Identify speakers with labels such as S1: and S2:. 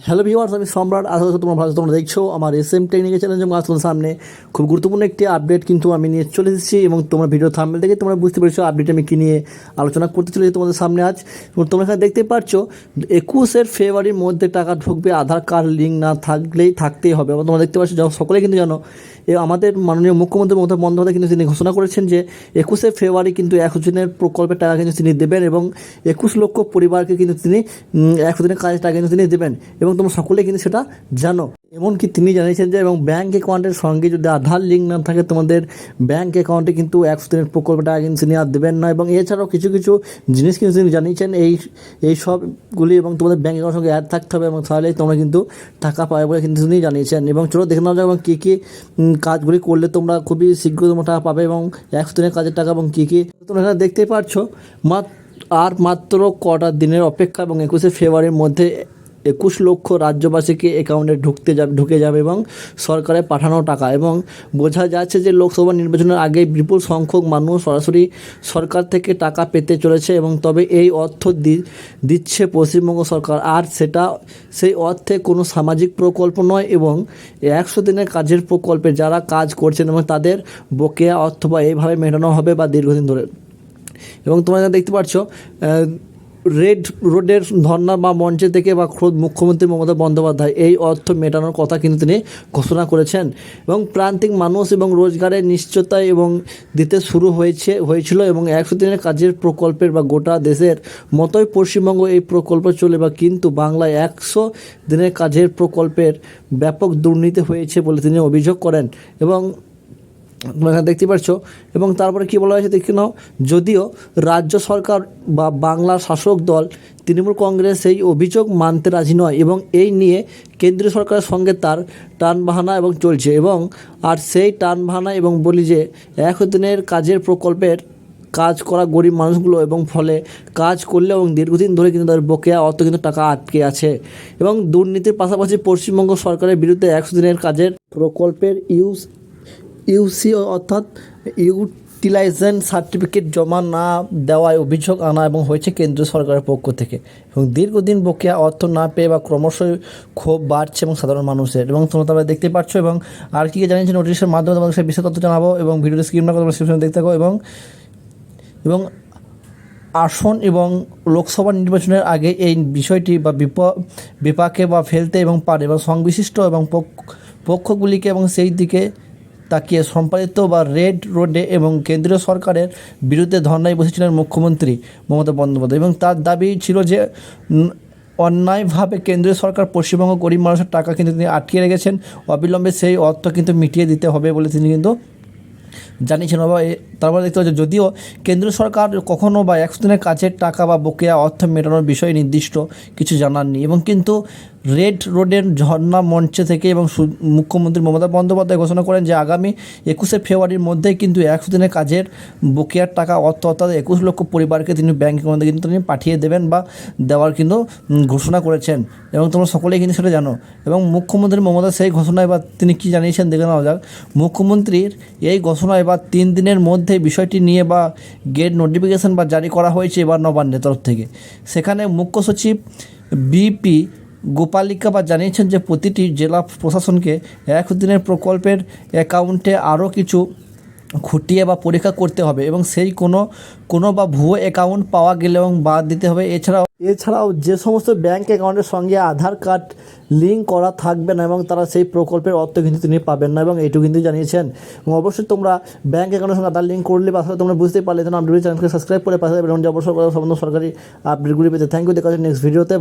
S1: Hello viewers, আমি সম্রাট। আশা করি তোমরা ভালো আছো। তোমরা দেখছো আমার এসএম টেকনিক্যাল চ্যানেল, এবং আজ তোমাদের সামনে খুব গুরুত্বপূর্ণ একটি আপডেট কিন্তু আমি নিয়ে চলে এসেছি, এবং তোমরা ভিডিও থাম্বনেল দেখে তোমরা বুঝতে পেরেছো আপডেট আমি কী নিয়ে আলোচনা করতে চলেছি তোমাদের সামনে আজ। এবং তোমরা এখানে দেখতে পাচ্ছ 21 ফেব্রুয়ারির মধ্যে টাকা ঢুকবে, আধার কার্ড লিঙ্ক না থাকলেই থাকতেই হবে। এবং তোমরা দেখতে পাচ্ছ সকলে কিন্তু জানো আমাদের মাননীয় মুখ্যমন্ত্রী মমতা বন্দ্যোপাধ্যায় কিন্তু তিনি ঘোষণা করেছেন যে 21 ফেব্রুয়ারি কিন্তু 100 দিনের প্রকল্পের টাকা কিন্তু তিনি দেবেন, এবং 21 লক্ষ পরিবারকে কিন্তু তিনি 100 দিনের কাজের টাকা কিন্তু তিনি দেবেন, এবং তোমরা সকলে কিন্তু সেটা জানো। এমনকি তিনি জানিয়েছেন যে এবং ব্যাঙ্ক অ্যাকাউন্টের সঙ্গে যদি আধার লিঙ্ক না থাকে তোমাদের ব্যাঙ্ক অ্যাকাউন্টে কিন্তু 100 দিনের প্রকল্পের টাকা কিন্তু তিনি আর দেবেন না। এবং এছাড়াও কিছু কিছু জিনিস কিন্তু তিনি জানিয়েছেন এই সবগুলি, এবং তোমাদের ব্যাঙ্ক অ্যাকাউন্টের সঙ্গে অ্যাড থাকতে হবে, এবং তাহলেই তোমরা কিন্তু টাকা পাবে বলে কিন্তু তিনি জানিয়েছেন। এবং চলো দেখে নেওয়া যাক এবং কী কী কাজগুলি করলে তোমরা খুবই শীঘ্র তোমরা টাকা পাবে, এবং 100 দিনের কাজের টাকা এবং কী কী তোমরা এখানে দেখতেই পাচ্ছ। মাত্র কটা দিনের অপেক্ষা, এবং 21 ফেব্রুয়ারির মধ্যে 21 লক্ষ রাজ্যবাসীকে অ্যাকাউন্টে ঢুকে যাবে এবং সরকারের পাঠানো টাকা। এবং বোঝা যাচ্ছে যে লোকসভা নির্বাচনের আগে বিপুল সংখ্যক মানুষ সরাসরি সরকার থেকে টাকা পেতে চলেছে, এবং তবে এই অর্থ দিচ্ছে পশ্চিমবঙ্গ সরকার, আর সেই অর্থে কোনো সামাজিক প্রকল্প নয়, এবং 100 দিনের কাজের প্রকল্পে যারা কাজ করছেন এবং তাদের বকেয়া অর্থ বা এইভাবে মেটানো হবে বা দীর্ঘদিন ধরে। এবং তোমরা দেখতে পাচ্ছ রেড রোডের ধর্না বা মঞ্চে থেকে বা খোদ মুখ্যমন্ত্রী মমতা বন্দ্যোপাধ্যায় এই অর্থ মেটানোর কথা কিন্তু তিনি ঘোষণা করেছেন। এবং প্রান্তিক মানুষ এবং রোজগারের নিশ্চয়তা এবং দিতে শুরু হয়েছিল, এবং 100 দিনের কাজের প্রকল্পের বা গোটা দেশের মতোই পশ্চিমবঙ্গ এই প্রকল্প চলে, বা কিন্তু বাংলায় 100 দিনের কাজের প্রকল্পের ব্যাপক দুর্নীতি হয়েছে বলে তিনি অভিযোগ করেন। এবং তোমরা দেখতে পাচ্ছ, এবং তারপরে কী বলা হয়েছে দেখে নাও। যদিও রাজ্য সরকার বা বাংলার শাসক দল তৃণমূল কংগ্রেস এই অভিযোগ মানতে রাজি নয়, এবং এই নিয়ে কেন্দ্রীয় সরকারের সঙ্গে তার টানবাহানা এবং চলছে, এবং আর সেই টানবাহানা এবং বলি যে 100 দিনের কাজের প্রকল্পের কাজ করা গরিব মানুষগুলো, এবং ফলে কাজ করলে এবং দীর্ঘদিন ধরে কিন্তু তাদের বকেয়া অর্থ কিন্তু টাকা আটকে আছে। এবং দুর্নীতির পাশাপাশি পশ্চিমবঙ্গ সরকারের বিরুদ্ধে 100 দিনের কাজের প্রকল্পের ইউসি অর্থাৎ ইউটিলাইজেশন সার্টিফিকেট জমা না দেওয়ায় অভিযোগ আনা এবং হয়েছে কেন্দ্রীয় সরকারের পক্ষ থেকে। এবং দীর্ঘদিন বকেয়া অর্থ না পেয়ে বা ক্রমশই ক্ষোভ বাড়ছে এবং সাধারণ মানুষের। এবং তোমরা দেখতে পাচ্ছ, এবং আর কি জানিয়েছে নোটিশের মাধ্যমে তোমাদের সেই বিষয় তথ্য জানাবো, এবং ভিডিওটি স্ক্রিন না করে তোমরা সেকশনে দেখতে থাকো। এবং আসন এবং লোকসভা নির্বাচনের আগে এই বিষয়টি বা বিপাকে বা ফেলতে এবং পারে বা সংবিশিষ্ট এবং পক্ষগুলিকে এবং সেই দিকে তাকিয়ে সম্পাদিত বা রেড রোডে এবং কেন্দ্রীয় সরকারের বিরুদ্ধে ধর্নায় বসেছিলেন মুখ্যমন্ত্রী মমতা বন্দ্যোপাধ্যায়। এবং তার দাবি ছিল যে অন্যায়ভাবে কেন্দ্রীয় সরকার পশ্চিমবঙ্গ গরিব মানুষের টাকা কিন্তু তিনি আটকে রেখেছেন, অবিলম্বে সেই অর্থ কিন্তু মিটিয়ে দিতে হবে বলে তিনি কিন্তু জানিয়েছেন। বাবা তারপরে দেখতে পাচ্ছি, যদিও কেন্দ্রীয় সরকার কখনও বা 100 দিনের কাজের টাকা বা বকেয়া অর্থ মেটানোর বিষয়ে নির্দিষ্ট কিছু জানাননি, এবং কিন্তু রেড রোডের ঝর্ণা মঞ্চে থেকে এবং মুখ্যমন্ত্রী মমতা বন্দ্যোপাধ্যায় ঘোষণা করেন যে আগামী 21 ফেব্রুয়ারির মধ্যেই কিন্তু 100 দিনের কাজের বকেয়ার টাকা অর্থ অর্থাৎ 21 লক্ষ পরিবারকে তিনি ব্যাঙ্ক অ্যাকাউন্টে কিন্তু তিনি পাঠিয়ে দেবেন বা দেওয়ার কিন্তু ঘোষণা করেছেন, এবং তোমরা সকলেই কিন্তু সেটা জানো। এবং মুখ্যমন্ত্রী মমতা সেই ঘোষণায় বা তিনি কী জানিয়েছেন দেখে নেওয়া যাক। মুখ্যমন্ত্রীর এই ঘোষণায় বা 3 দিনের মধ্যে বিষয়টি নিয়ে বা গেট নোটিফিকেশন বা জারি করা হয়েছে এবার নবান্নের তরফ থেকে। সেখানে মুখ্য সচিব বিপি গোপালিকা বা জানিয়েছেন যে প্রতিটি জেলা প্রশাসনকে 100 দিনের প্রকল্পের অ্যাকাউন্টে আরও কিছু খুঁটিয়ে বা পরীক্ষা করতে হবে, এবং সেই কোনো বা ভুয়ো অ্যাকাউন্ট পাওয়া গেলে এবং বাদ দিতে হবে। এছাড়াও যে সমস্ত ব্যাঙ্ক অ্যাকাউন্টের সঙ্গে আধার কার্ড লিঙ্ক করা থাকবে না, এবং তারা সেই প্রকল্পের অর্থ কিন্তু তিনি পাবেন না, এবং এইটুকু কিন্তু জানিয়েছেন। এবং অবশ্যই তোমরা ব্যাঙ্ক অ্যাকাউন্টের সঙ্গে আধার লিঙ্ক করলে বা তোমরা বুঝতে পারলে যেন আপডেট চ্যানেলকে সাবস্ক্রাইব করে পাশে এবং অবশ্যই সরকারি আপডেটগুলি পেতে। Thank you. দেখা হচ্ছে নেক্সট ভিডিওতে।